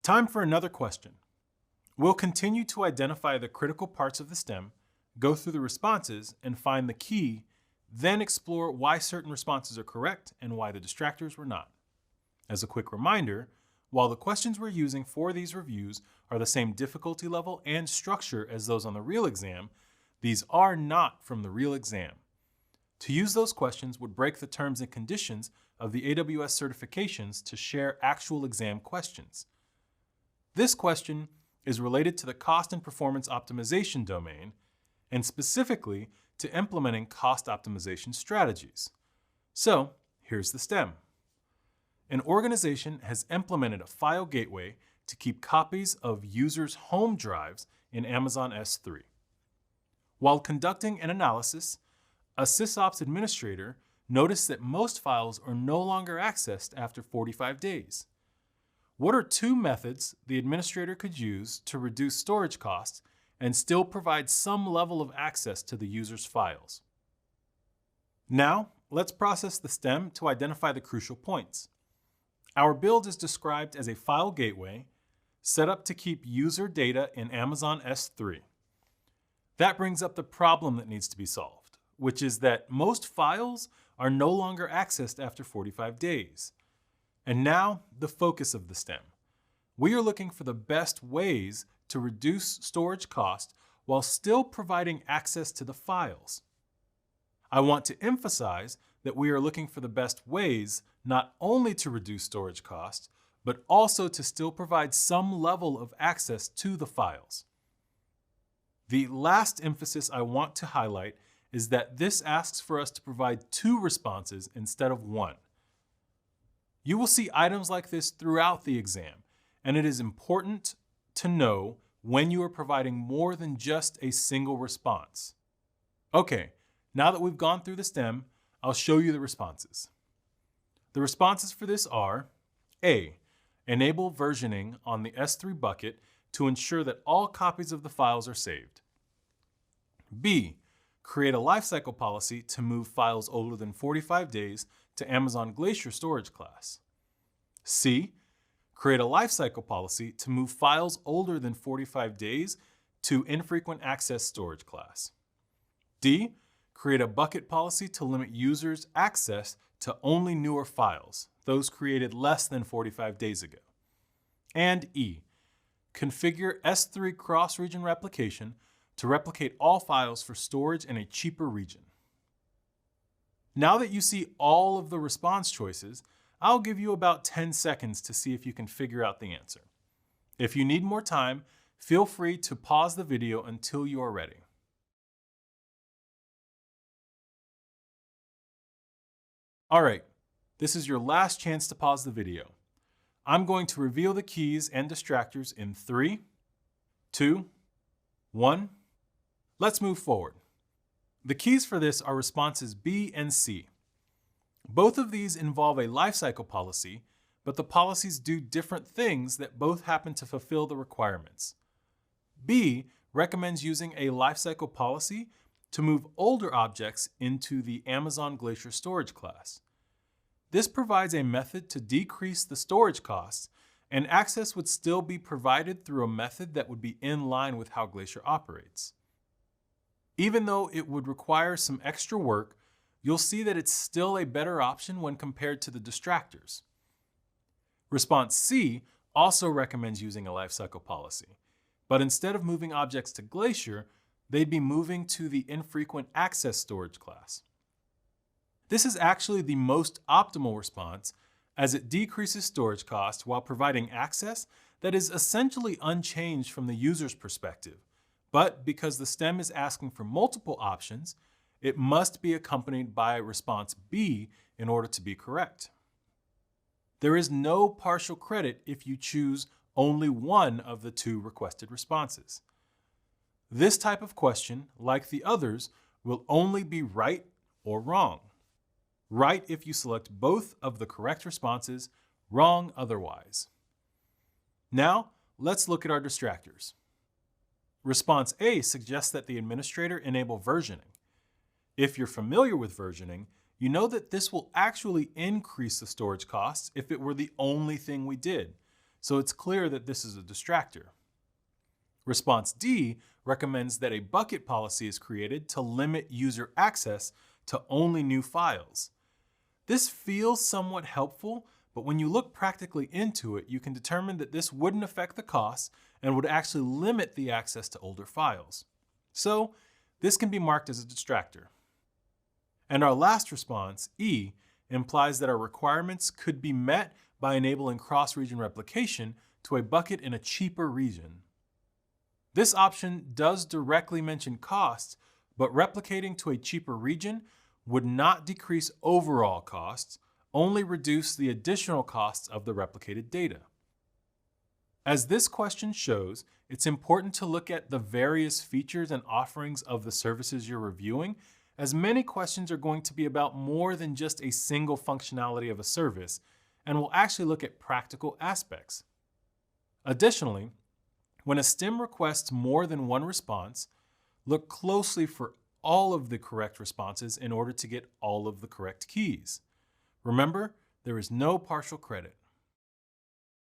Time for another question. We'll continue to identify the critical parts of the STEM, go through the responses, and find the key, then explore why certain responses are correct and why the distractors were not. As a quick reminder, while the questions we're using for these reviews are the same difficulty level and structure as those on the real exam, these are not from the real exam. To use those questions would break the terms and conditions of the AWS certifications to share actual exam questions. This question is related to the cost and performance optimization domain, and specifically to implementing cost optimization strategies. So here's the STEM. An organization has implemented a file gateway to keep copies of users' home drives in Amazon S3. While conducting an analysis, a SysOps administrator noticed that most files are no longer accessed after 45 days. What are two methods the administrator could use to reduce storage costs and still provide some level of access to the user's files? Now, let's process the STEM to identify the crucial points. Our build is described as a file gateway set up to keep user data in Amazon S3. That brings up the problem that needs to be solved, which is that most files are no longer accessed after 45 days. And now, the focus of the STEM. We are looking for the best ways to reduce storage cost while still providing access to the files. I want to emphasize that we are looking for the best ways not only to reduce storage costs, but also to still provide some level of access to the files. The last emphasis I want to highlight is that this asks for us to provide two responses instead of one. You will see items like this throughout the exam, and it is important to know when you are providing more than just a single response. Okay, now that we've gone through the STEM, I'll show you the responses. The responses for this are: A, enable versioning on the S3 bucket to ensure that all copies of the files are saved. B, create a lifecycle policy to move files older than 45 days to Amazon Glacier storage class. C, create a lifecycle policy to move files older than 45 days to infrequent access storage class. D, create a bucket policy to limit users' access to only newer files, those created less than 45 days ago. And E, configure S3 cross-region replication to replicate all files for storage in a cheaper region. Now that you see all of the response choices, I'll give you about 10 seconds to see if you can figure out the answer. If you need more time, feel free to pause the video until you are ready. All right, this is your last chance to pause the video. I'm going to reveal the keys and distractors in 3, 2, 1. Let's move forward. The keys for this are responses B and C. Both of these involve a lifecycle policy, but the policies do different things that both happen to fulfill the requirements. B recommends using a lifecycle policy to move older objects into the Amazon Glacier storage class. This provides a method to decrease the storage costs, and access would still be provided through a method that would be in line with how Glacier operates. Even though it would require some extra work, you'll see that it's still a better option when compared to the distractors. Response C also recommends using a lifecycle policy, but instead of moving objects to Glacier, they'd be moving to the infrequent access storage class. This is actually the most optimal response, as it decreases storage costs while providing access that is essentially unchanged from the user's perspective. But because the STEM is asking for multiple options, it must be accompanied by response B in order to be correct. There is no partial credit if you choose only one of the two requested responses. This type of question, like the others, will only be right or wrong. Right if you select both of the correct responses, wrong otherwise. Now, let's look at our distractors. Response A suggests that the administrator enable versioning. If you're familiar with versioning, you know that this will actually increase the storage costs if it were the only thing we did. so it's clear that this is a distractor. Response D recommends that a bucket policy is created to limit user access to only new files. This feels somewhat helpful, but when you look practically into it, you can determine that this wouldn't affect the costs and would actually limit the access to older files. So this can be marked as a distractor. And our last response, E, implies that our requirements could be met by enabling cross-region replication to a bucket in a cheaper region. This option does directly mention costs, but replicating to a cheaper region would not decrease overall costs, only reduce the additional costs of the replicated data. As this question shows, it's important to look at the various features and offerings of the services you're reviewing, as many questions are going to be about more than just a single functionality of a service, and will actually look at practical aspects. Additionally, when a STEM requests more than one response, look closely for all of the correct responses in order to get all of the correct keys. Remember, there is no partial credit.